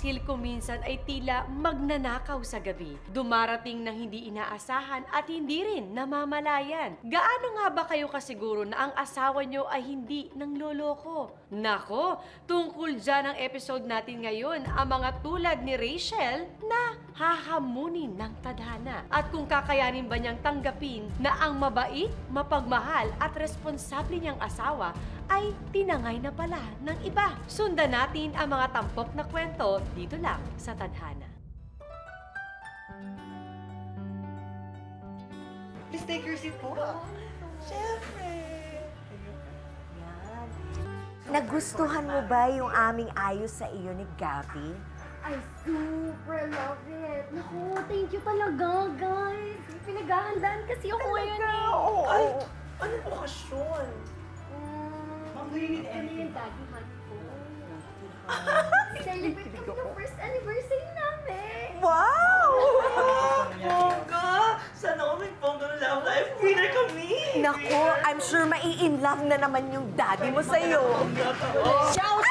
Marahil kuminsan ay tila magnanakaw sa gabi. Dumarating ng hindi inaasahan at hindi rin namamalayan. Gaano nga ba kayo kasiguro na ang asawa nyo ay hindi nang loloko? Nako, tungkol dyan ang episode natin ngayon, ang mga tulad ni Rachel na hahamunin ng tadhana. At kung kakayanin ba niyang tanggapin na ang mabait, mapagmahal at responsable niyang asawa ay tinangay na pala ng iba. Sundan natin ang mga tampok na kwento dito lang sa Tadhana. Please take your seat po. Siyempre. Yan. Nagustuhan mo ba yung aming ayos sa iyo ni Gabby? I super love it. Naku, thank you talaga, guys. Pinaghahandaan kasi ako ngayon eh. Oo. Ay, anong okasyon? Ma'am, do you need Ano anything? yung daddy honey ko? Celebrate kami ng first anniversary namin. Wow! Bongga! Sana ako may bongga ng love life. Winner kami! Naku, I'm sure mai-in-love na naman yung daddy mo sa iyo. Shout!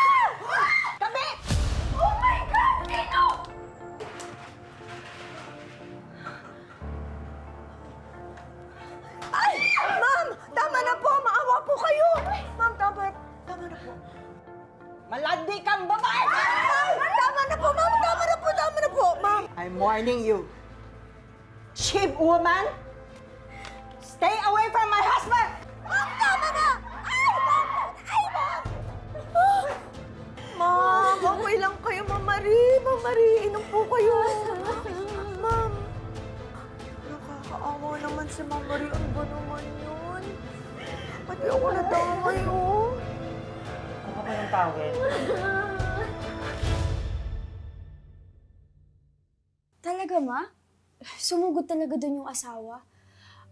Kami! Oh my God! Sino? Ay! Ma'am! Tama na po! Maawa po kayo! Ma'am, tama na po. Malandi kang babae! Ma'am! Tama na po, ma'am! Tama na po, ma'am! I'm warning you. Cheap woman! Stay away from my husband! Ma'am, tama na! Ay, ma'am! Ay, ma'am! Ah! Ma'am, okay lang kayo, Ma'am Marie. Ma'am Marie, inom po kayo. Ma'am, nakakaawa naman si Ma'am Marie. Ano ba naman yun? Pati ako nadamay, oh. Ano ka yung tawag? Talaga, ma? Sumugod talaga dun yung asawa.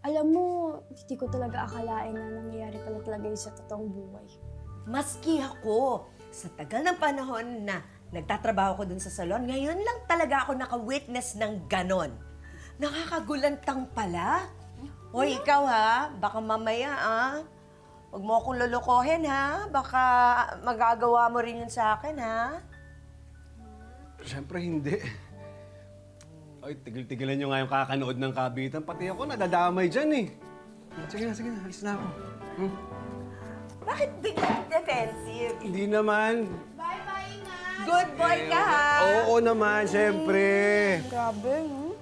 Alam mo, hindi ko talaga akalain na nangyayari pala talaga yun sa totoong buhay. Maski ako, sa tagal ng panahon na nagtatrabaho ko dun sa salon, ngayon lang talaga ako naka-witness ng ganon. Nakakagulantang pala. Hoy, ikaw ha, baka mamaya huwag mo akong lulukohin ha, baka magagawa mo rin yun sa akin ha. Siyempre hindi. Ay, tigil-tigilan nyo nga yung kakanood ng kabitan. Pati ako nadadamay dyan eh. Sige na, alis na ako. Bakit biglang defensive? Hindi naman. Good boy ka ha. Oo naman, siyempre. Grabe, no?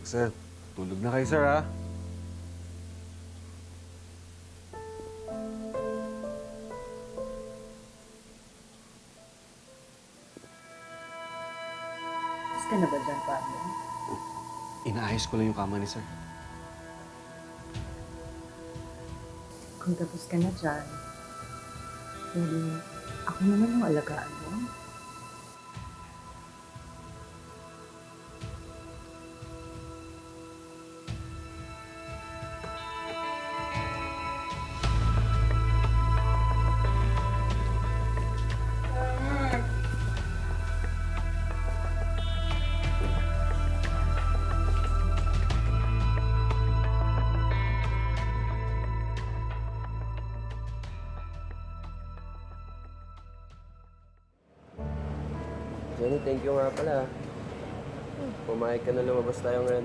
Sir, tulog na kayo, sir, ha? Tapos ka na ba dyan, Pablo? Inaayos ko lang yung kama ni sir. Kung tapos ka na dyan, pwede ako naman yung alagaan mo. Jenny, thank you nga pala. Pumayag ka na lumabas tayo ngayon.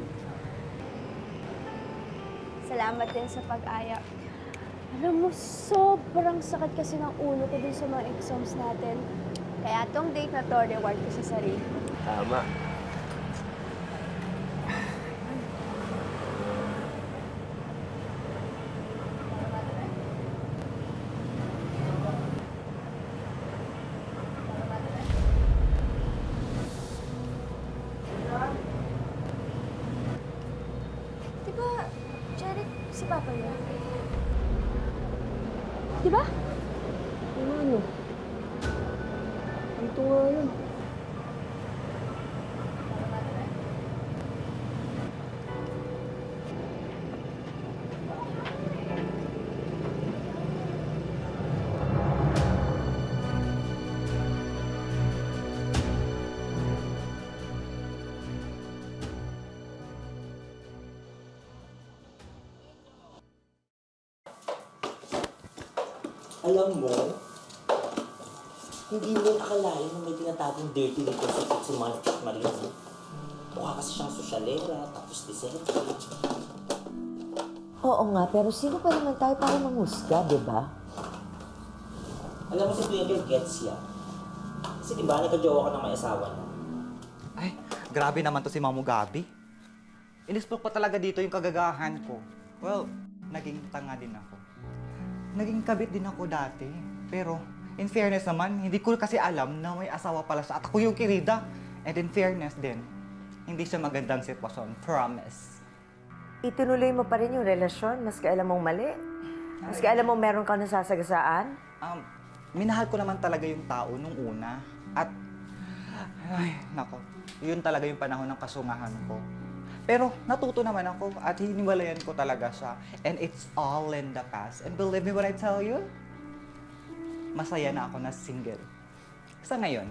Salamat din sa pag-aya. Alam mo, sobrang sakit kasi ng ulo ko dun sa mga exams natin. Kaya tong date na to, reward ko sa sarili. Tama. Di ba, Jeric, si Papa yun? Di ba? Ano? Ito nga yun. Alam mo, hindi mo rin akalain na may tinatagong dirty little secret si Manny at Marina. Mukha kasi siyang sosyalera, tapos disente. Oo nga, pero sino pa naman tayo para manghusga, di ba? Alam mo si Twinkle gets yan. Kasi di ba, nagka-jowa ka ng may asawa na. Ay, grabe naman to si Mamu Gabi. Inispoke pa talaga dito yung kagagahan ko. Well, naging tanga din ako. Naging kabit din ako dati. Pero, in fairness naman, hindi ko kasi alam na may asawa pala siya at ako yung kirida. And in fairness din, hindi siya magandang sitwasyon. Promise. Itunuloy mo pa rin yung relasyon, maski alam mong mali. Maski alam mong meron ka nasasagasaan. Minahal ko naman talaga yung tao nung una. At, ay, nako, yun talaga yung panahon ng kasungahan ko. Pero natuto naman ako at hiniwalayan ko talaga siya. And it's all in the past. And believe me when I tell you, masaya na ako na single. Sa ngayon.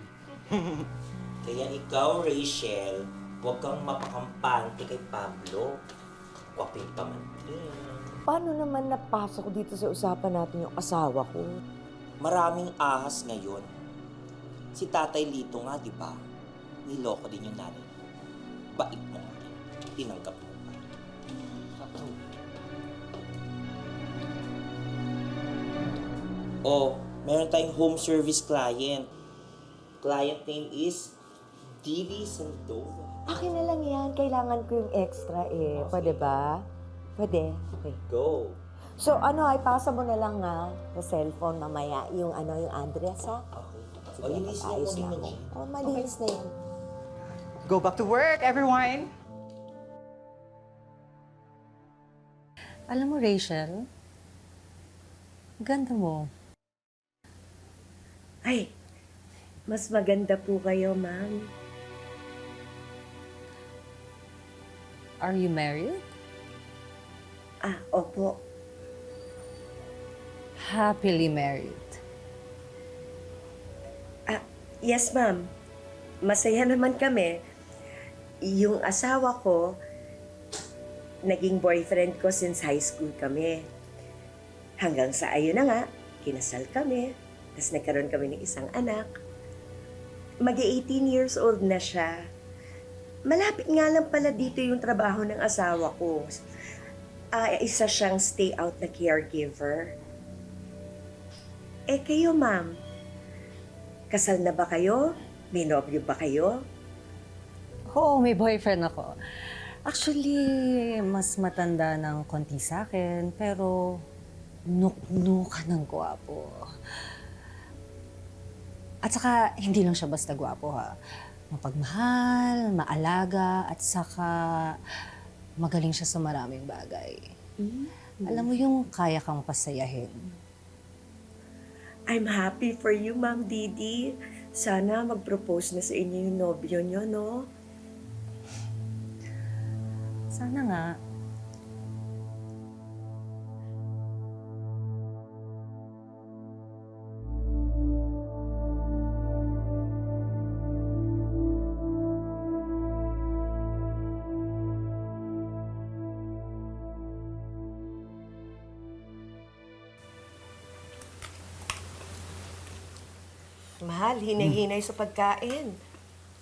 Kaya ikaw, Rachel, huwag kang mapakampante kay Pablo. Kwaping pa man din. Paano naman napasok dito sa usapan natin yung asawa ko? Maraming ahas ngayon. Si Tatay Lito nga, di ba? Niloko din yung nanay mo. Bait mo nga rin. Tinanggap mo pa. Oh, meron tayong home service client. Client name is Didi Santova. Akin na lang yan. Kailangan ko yung extra eh. Pwede ba? Pwede? Okay. Go. So ano, ay pasa mo na lang nga sa cellphone mamaya yung yung address ha? Okay. Sige, O, linis mo ayos muna na na, ako. Jean. Oh, malinis na yan. Go back to work, everyone! Alam mo, Rachel, ganda mo. Ay, mas maganda po kayo, ma'am. Are you married? Ah, opo. Happily married. Yes, ma'am. Masaya naman kami. Yung asawa ko, naging boyfriend ko since high school kami. Hanggang sa ayun na nga, kinasal kami. Tapos nagkaroon kami ng isang anak. Mag-18 years old na siya. Malapit nga lang pala dito yung trabaho ng asawa ko. Isa siyang stay-out na caregiver. Eh kayo, ma'am, kasal na ba kayo? May nobyo ba kayo? Oo, may boyfriend ako. Actually, mas matanda ng konti sa akin, pero nuk-nuka ng gwapo. At saka, hindi lang siya basta gwapo ha. Mapagmahal, maalaga, at saka magaling siya sa maraming bagay. Alam mo yung kaya kang pasayahin. I'm happy for you, Ma'am Didi. Sana mag-propose na sa inyo yung nobyo nyo, no? Sana nga. Mahal, hinay-hinay sa pagkain.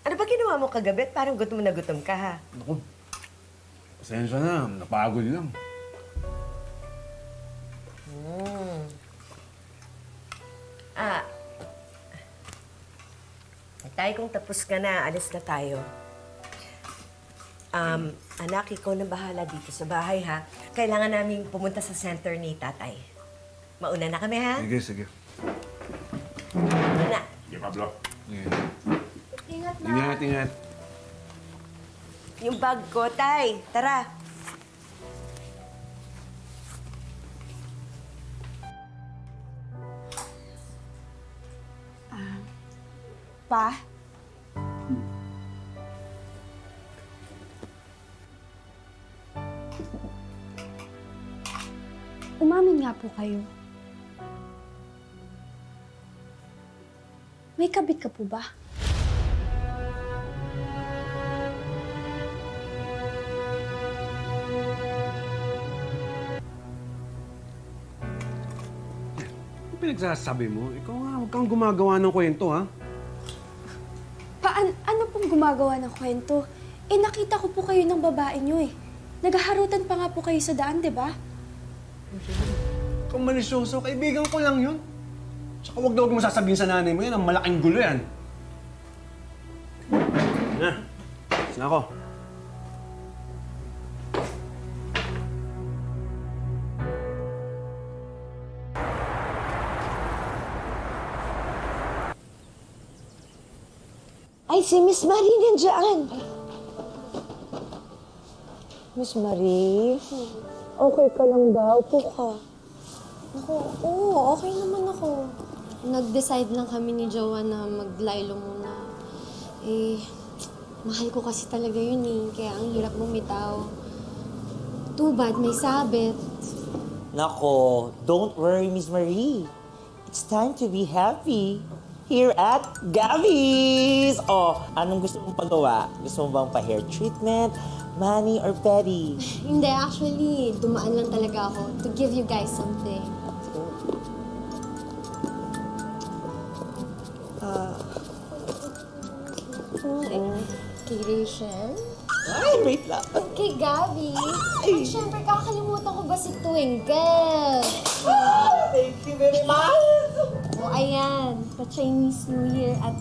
Ano ba ginawa mo kagabi? Parang gutom na gutom ka, ha? Naku, pasensya na. Napagod lang. Tay, kung tapos ka na, alis na tayo. Anak, ikaw na bahala dito sa bahay, ha? Kailangan namin pumunta sa center ni tatay. Mauna na kami, ha? Sige, sige. Mauna na. Sige, Pablo. Sige. Ingat na. Ingat, ingat. Yung bag ko, tay. Tara. Pa? Umamin nga po kayo. May kabit ka po ba? pinagsasabi mo? Ikaw nga, huwag kang gumagawa ng kwento, ha? Ano pong gumagawa ng kwento? Eh, nakita ko po kayo ng babae niyo eh. Naghaharutan pa nga po kayo sa daan, di ba? Kung malisyoso, kaibigan ko lang yun. Tsaka huwag na huwag mo sasabihin sa nanay mo yan, ang malaking gulo yan. Na, saan ako? Ay, si Miss Marie nandiyan. Miss Marie, okay ka lang daw po ka. Ako, oo, okay naman ako. Nag-decide lang kami ni Jowa na maglaylo muna. Eh, mahal ko kasi talaga yun eh, kaya ang hirap bumitaw. Too bad, may sabit. Nako, don't worry, Miss Marie. It's time to be happy here at Gabby's! Oh, anong gusto mong pagawa? Gusto mo bang pa-hair treatment, mani, or pedi? Hindi, actually, dumaan lang talaga ako to give you guys something. Kay Rachel? Ay, wait lang. Kay Gabby? At syempre, kakalimutan ko ba si Twinkle? Thank you very much! O ayan, pa-Chinese New Year at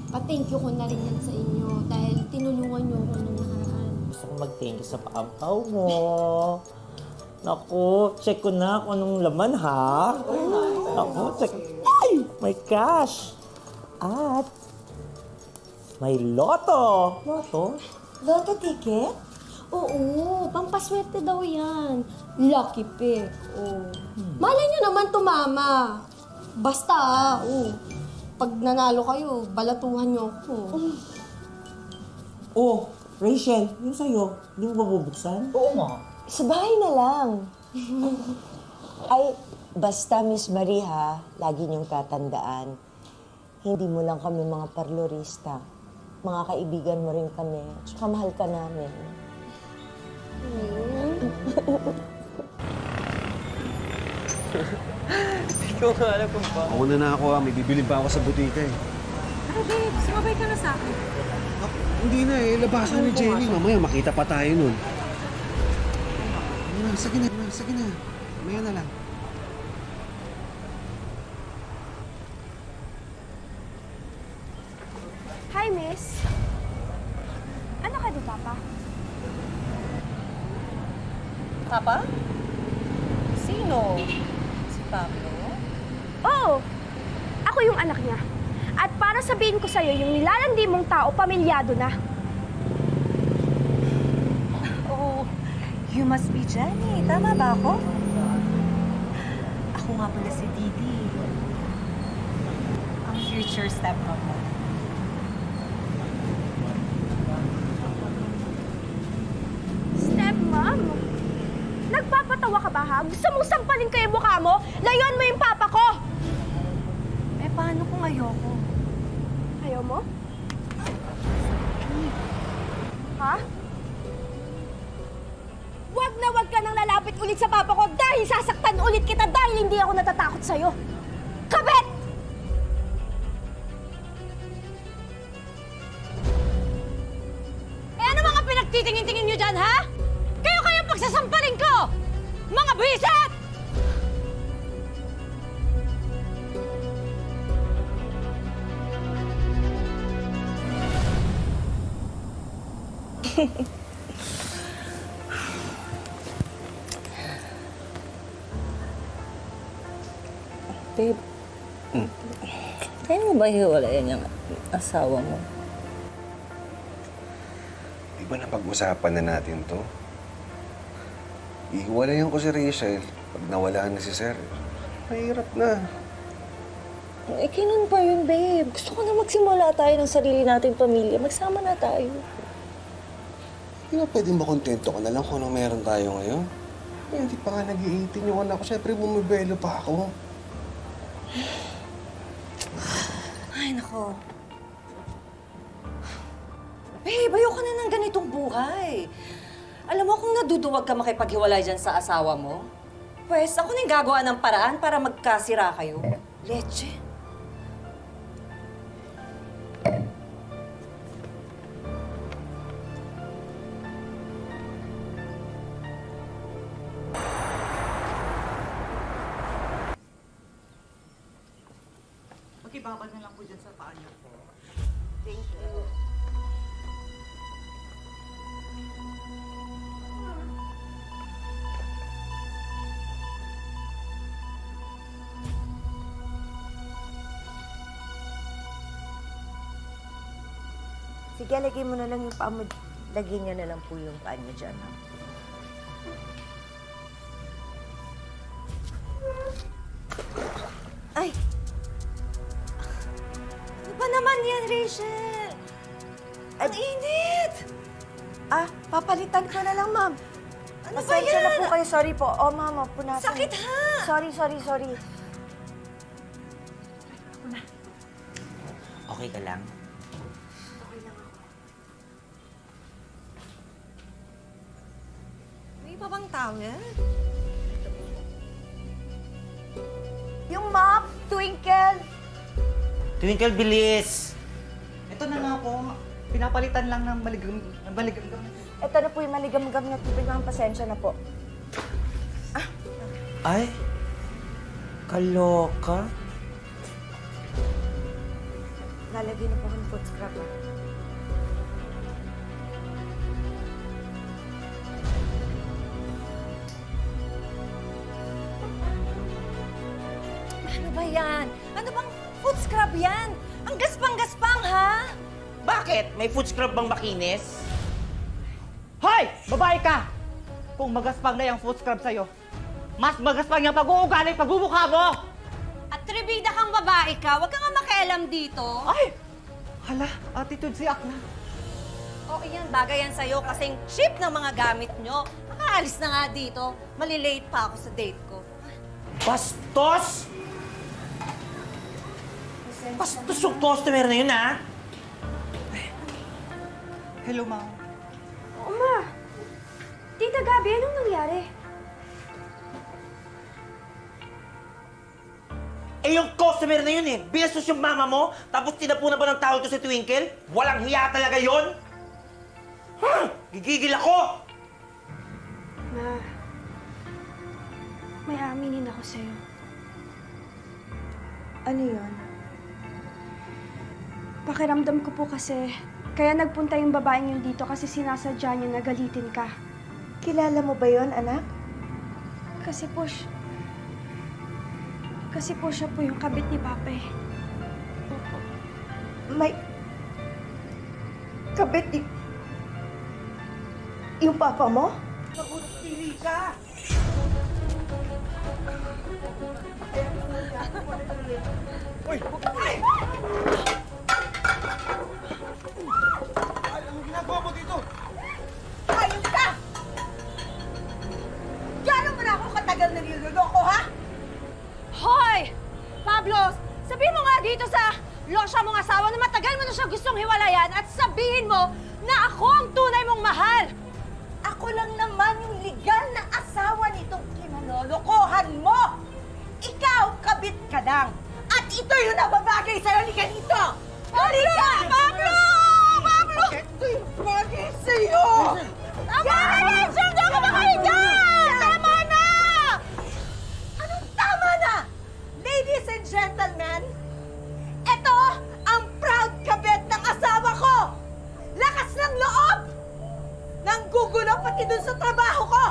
pa-thank you ko na rin yan sa inyo dahil tinulungan niyo ako nung nakaraan. Gusto ko mag-thank you sa paampaw mo. Naku, check ko na kung anong laman, ha? Naku, check. Ay! May cash! At may loto! Loto? Lotto ticket? Oo, pampaswerte daw yan. Lucky pick. Oh. Malay niyo naman tumama. Basta, pag nanalo kayo, balatuhan niyo ako. Oh, Rachel, yung sa'yo, hindi mo ba bubuksan? Oo nga. Sa bahay na lang. Ay, basta Miss Marie ha, lagi niyong tatandaan. Hindi mo lang kami mga parlorista. Mga kaibigan mo rin kami. Tsaka mahal ka namin. Hindi ko nga alam kung ba. Ako na ako, ha? May bibili pa ako sa butika, eh. Pero babe, sumabay ka na sa akin. Hindi na, eh. Labasan ni Jenny. Mamaya, makita pa tayo nun. Sige na, sige na. Mamaya na lang. Hi, miss. Ano ka di, Papa? Papa? Sino? Si Pablo? Oo! Ako yung anak niya. At para sabihin ko sa'yo, yung nilalandi mong tao, pamilyado na. Oh, you must be Jenny. Tama ba ako? Ako nga pala si Didi. Ang future stepmom mo. Stepmom? Nagpapatawa ka ba, ha? Gusto mong sampalin ko yung mukha mo? Layuan mo yung papa ko! Eh, paano kung ayoko? Ayaw mo? Ha? Wag na wag ka nang lalapit ulit sa papa ko dahil sasaktan ulit kita dahil hindi ako natatakot sa'yo. Kabit! Eh ano mga pinagtitingin-tingin nyo dyan, ha? Kayo pagsasampalin ko! Mga bisit! Babe, kaya mo ba hiwalayan yung asawa mo? Di ba napag-usapan na natin to? Ihiwalayan ko si Rachel pag nawala na si Sir. Mahirap na. Eh, kailan pa yun, babe? Gusto ko na magsimula tayo ng sarili nating pamilya. Magsama na tayo. Hindi ba pwedeng makontento ka na lang kung anong meron tayo ngayon? Eh, hindi pa nga nag-18 yung anak ko. Siyempre, bumibelo pa ako. Ay, nako. Babe, ayoko na ng ganitong buhay. Alam mo, kung naduduwag ka makipaghiwalay dyan sa asawa mo, pues ako na yung gagawa ng paraan para magkasira kayo. Leche? Magibabad na lang po dyan sa paa niyo po. Thank you. Sige, lagay mo na lang yung paa mo. Lagyan niya na lang po yung paa niya dyan. Ha? Ay! Ano ba naman yan, Rachel? Ang init! Ah, papalitan ko na lang, ma'am. Ano ba yan? Na po kayo. Sorry po. Oh, ma'am, punasan. Sakit ha! Sorry. Okay ka lang? May iba bang towel? Yung mop, Twinkle! Twinkle, bilis! Ito na nga po, pinapalitan lang ng maligam. Ito na po yung maligam-gam na tubig, ma'am. Pasensya na po. Ay, kaloka. Lalagyan na po ng foot scrub. Ano ba yan? Ano bang foot scrub yan? Ang gaspang-gaspang, ha? Bakit? May foot scrub bang makinis? Hoy! Babae ka! Kung magaspang na yung foot scrub sa'yo, mas magaspang yung pag-uugali, pagbubukha mo! Atribida kang babae ka, huwag ka nga makialam dito. Ay! Hala, attitude si Akla. O iyan, bagay yan sa'yo kasing cheap ng mga gamit nyo. Nakaalis na nga dito. Malilate pa ako sa date ko. Bastos! Bastos yung customer na yun, ha? Hello, ma'am. Ma! Tita Gabi, anong nangyari? Eh, yung customer na yun eh. Binastos yung mama mo, tapos tinapunan pa ng tawag to si Twinkle? Walang hiya talaga yun? Gigigil ako! Ma, may aminin ako sa'yo. Ano yun? Pakiramdam ko po kasi, kaya nagpunta yung babaeng yun dito kasi sinasadya niya na galitin ka. Kilala mo ba yon, anak? Kasi po siya po yung kabit ni Papa eh. May... kabit yung papa mo? Pili ka! Uy! Ay, anong ginagawa mo dito? Ayun ka! Gano'n mo na ako katagal na niloloko, ha? Hoy! Pablo, sabihin mo nga dito sa losya mong asawa na matagal mo na siya gustong hiwalayan at sabihin mo na ako ang tunay mong mahal. Ako lang naman yung legal na asawa nitong kinalolokohan mo! Ikaw, kabit ka lang! At ito yung nababagay sa'yo, halika dito! Halika! Pablo! Pablo! Ito yung bagay sa'yo! Tama na, Rachel! Hindi ako makahiga! Tama na! Anong tama na? Ladies and gentlemen, ito ang proud kabit ng asawa ko! Lakas ng loob! Nanggugulo pati dun sa trabaho ko!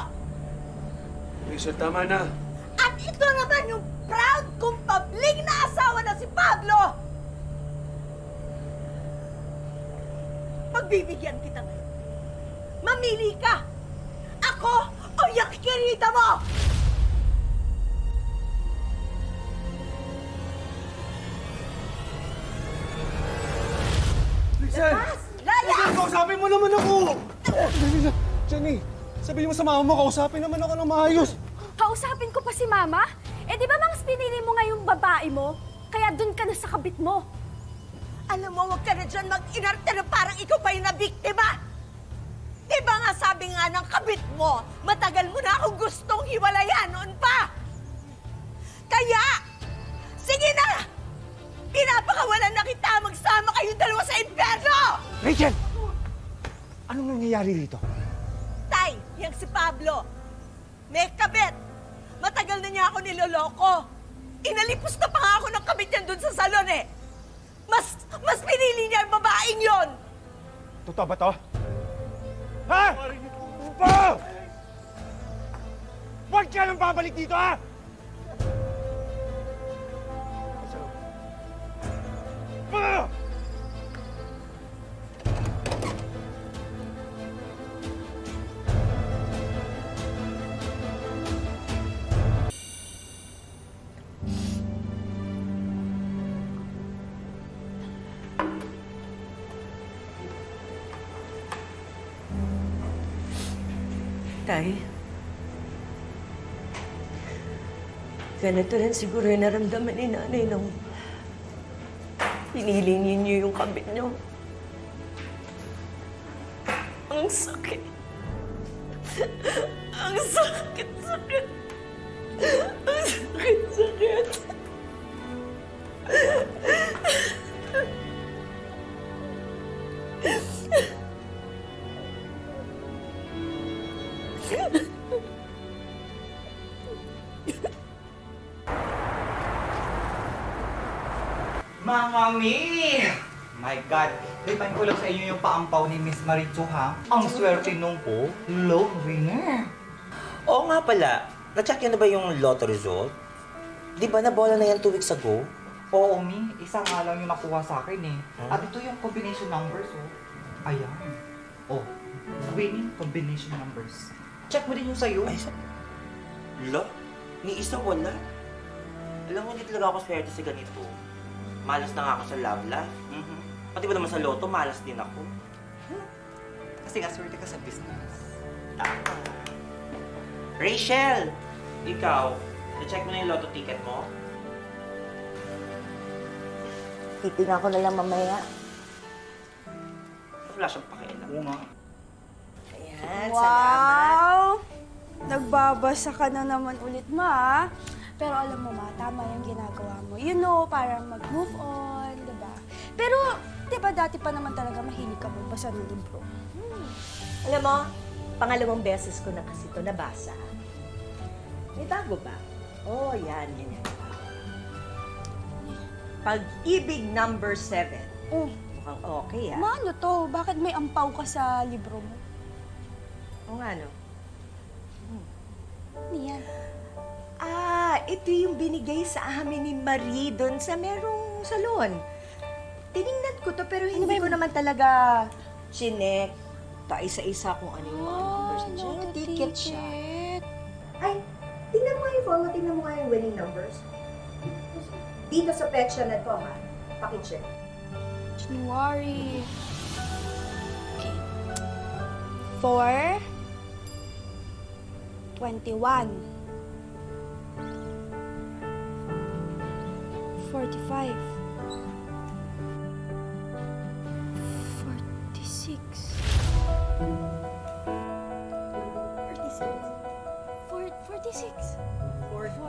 Rachel, tama na. At ito naman yung proud kong pabling na asawa na si Pablo! Pagbibigyan kita ngayon. Mamili ka! Ako o yung kinita mo! Rachel! Laya! Rachel, kausapin mo naman ako! Jenny, sabihin mo sa mama mo, kausapin naman ako ng maayos. Kausapin ko pa si Mama? Eh di ba mangs pinili mo nga yung babae mo? Kaya dun ka na sa kabit mo. Alam mo, huwag ka na dyan mag-inarte na parang ikaw pa yung nabiktima. Di ba nga sabi nga ng kabit mo, matagal mo na akong gustong hiwalayan noon pa. Kaya, Sige na! Pinapakawalan na kita! Magsama kayong dalawa sa impyerno! Rachel! Anong nangyayari dito? Tay, yang si Pablo. May kabit. Matagal na niya ako niloloko. Inalipos na pa nga ako ng kabit niyan dun sa salon eh. Mas pinili niya yung babaeng yon. Totoo ba to? Ha? Pa! Huwag ka nang babalik dito, ha? Pa! Tay, ganito rin siguro yung naramdaman ni nanay nung pinili niyo yung kabit niyo. Ang sakit. Ang sakit. Ang sakit. Mga Mi! My God, lipan ko lang sa inyo yung paampaw ni Miss Marichu, ha? Ang swerte nung po, love winner. Oo nga pala. Na-check yun na ba yung lotto result? Di ba nabola na yan 2 weeks ago? Oo, Mi. Isa nga lang yung nakuha sa akin, eh. At ito yung combination numbers, oh. Ayan. Oh, winning combination numbers. Check mo din yung sa'yo. Lo? Ni isa wala. Alam mo, hindi talaga ako swerte sa ganito. Malas na nga ako sa love life. Pati ba naman sa loto, malas din ako. Kasi nga, swerte ka sa business. Tama. Rachel! Ikaw, na-check mo na yung lotto ticket mo? Titingnan ko na lang mamaya. Wala siyang pakialam. Oo nga. Ayan, salamat. Wow! Nagbabasa ka na naman ulit, ma. Pero alam mo, ma, tama yung ginagawa mo. You know, para mag-move on, diba? Pero, diba dati pa naman talaga mahilig ka magbasa ng libro? Alam mo, pangalawang beses ko na kasi ito nabasa. May bago ba? Oh, yan. Pag-ibig number 7. Oh, Mukhang okay, ah. ma, ano to? Bakit may ampaw ka sa libro mo? O nga, no? Ano yan? Ah, ito yung binigay sa amin ni Marie doon sa merong salon. Tiningnan ko to pero hindi ko naman talaga chinek. Ta isa-isa kung ano yung mga numbers. Diyan, ticket siya. Ay, tingnan mo yung phone mo. Tingnan mo nga yung winning numbers. Dito sa petsa na to, ha? Pakicheck. January. Okay. 4, 21. 45. 46. 46.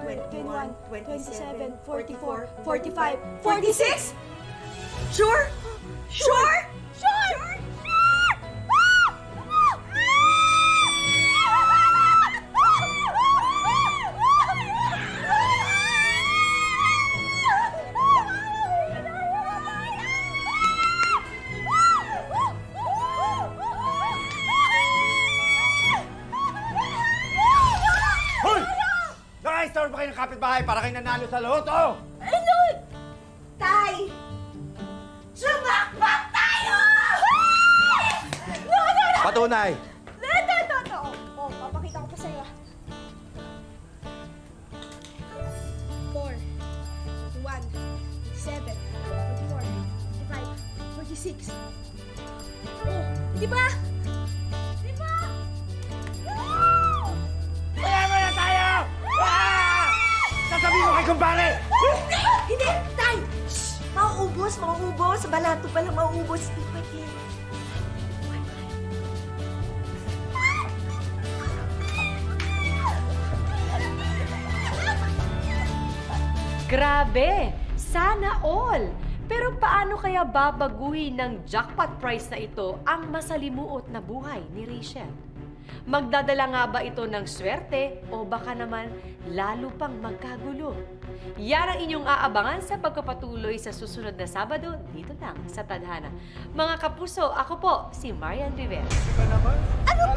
21, 27, 44, 45, 46? Sure? Sure? Sure? Hoy! Naka-store pa kayo ng kapitbahay para kayo nanalo sa loto! Ano? Tay! Sumakbak tayo! Patunay! Ito. Oh, papakita ko pa sa'yo. 4, 1, 7, 44, 45, 46. Oh, di ba? Di ba? Mayaman na tayo! Ah! Sasabihin mo kay kumpare! Hindi! Tay! Shh! Mauubos! Mauubos! Balato pala mauubos. Di ba, Tay? Grabe! Sana all! Pero paano kaya babaguhin ng jackpot prize na ito ang masalimuot na buhay ni Rachel? Magdadala nga ba ito ng swerte o baka naman lalo pang magkagulo? Yan ang inyong aabangan sa pagpapatuloy sa susunod na Sabado dito lang sa Tadhana. Mga kapuso, ako po si Marian Rivera. Ano